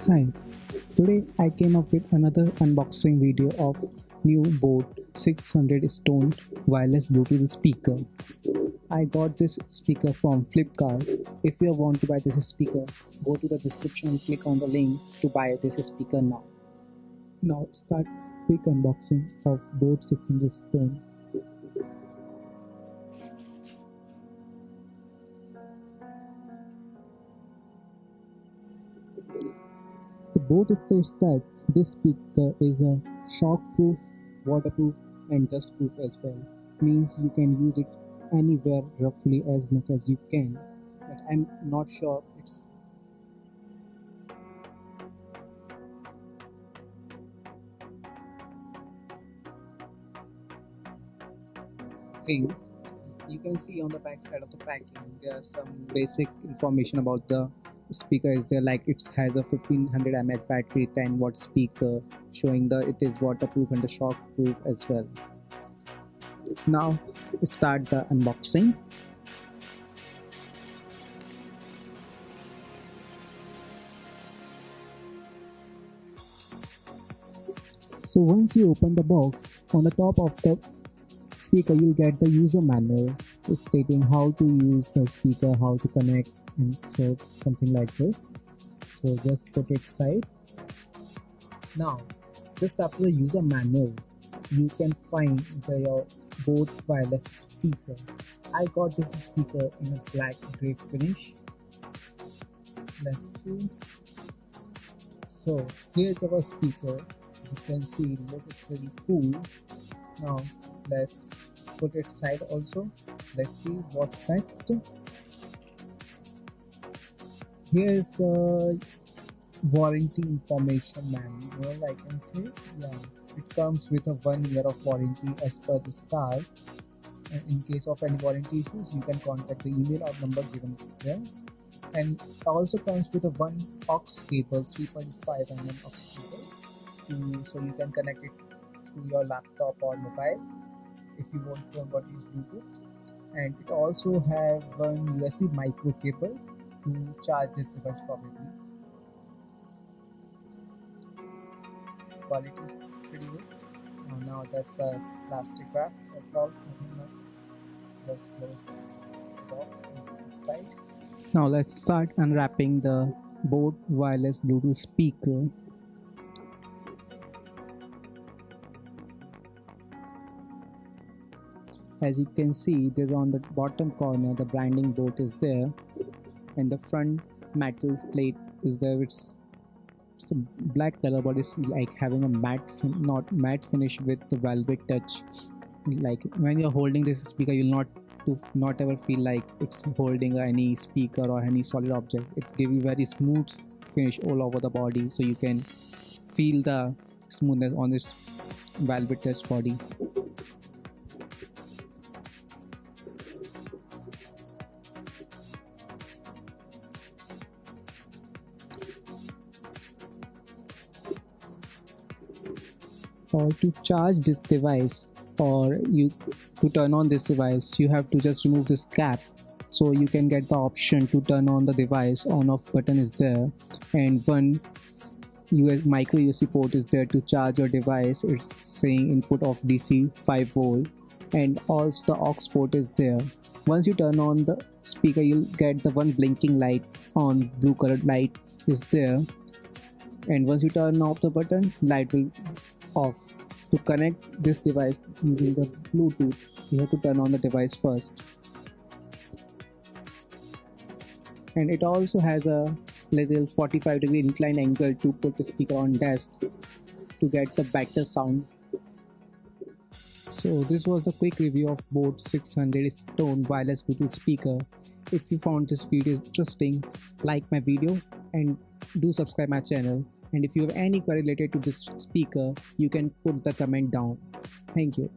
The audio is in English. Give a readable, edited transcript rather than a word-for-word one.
Hi, today I came up with another unboxing video of new Boat 600 Stone wireless Bluetooth speaker. I got this speaker from Flipkart. If you want to buy this speaker, go to the description and click on the link to buy this speaker now. Now start quick unboxing of Boat 600 Stone. The boat states that this speaker is a shock-proof, waterproof and dust-proof as well. Means you can use it anywhere roughly as much as you can. But I'm not sure it's thing. You can see on the back side of the packing there are some basic information about the speaker is there, like it has a 1500 mAh battery, 10-watt speaker, showing the it is waterproof and the shock proof as well. Now start the unboxing. So once you open the box, on the top of the speaker you'll get the user manual stating how to use the speaker, how to connect and so something like this. So just put it aside. Now just after the user manual you can find your Boat wireless speaker. I got this speaker in a black gray finish. Let's see. So here's our speaker. As you can see, it looks pretty cool. Now let's put it side also. Let's see what's next. Here is the warranty information manual. I can say, yeah, it comes with a 1 year of warranty as per the start. And in case of any warranty issues, you can contact the email or number given there. And it also comes with a one aux cable, 3.5 aux cable, so you can connect it through your laptop or mobile if you want to use Bluetooth. And it also have one USB micro cable to charge this device probably. Quality is pretty good. Now that's a plastic wrap. That's all. Just close the box inside. Now let's start unwrapping the Boat wireless Bluetooth speaker. As you can see, there's on the bottom corner the branding Boat is there, and the front metal plate is there. It's a black color, but it's like having a not matte finish with the velvet touch. Like when you're holding this speaker, you'll not ever feel like it's holding any speaker or any solid object. It gives you very smooth finish all over the body, so you can feel the smoothness on this velvet touch body. Or to charge this device, or to turn on this device, you have to just remove this cap, so you can get the option to turn on the device. On off button is there, and one micro USB port is there to charge your device. It's saying input of DC 5V, and also the aux port is there. Once you turn on the speaker, you'll get the one blinking light on blue colored light is there, and once you turn off the button, light will off. To connect this device using the Bluetooth, you have to turn on the device first. And it also has a little 45-degree inclined angle to put the speaker on desk to get the better sound. So this was the quick review of Boat 600 Stone wireless Bluetooth speaker. If you found this video interesting, like my video and do subscribe my channel. And if you have any query related to this speaker, you can put the comment down. Thank you.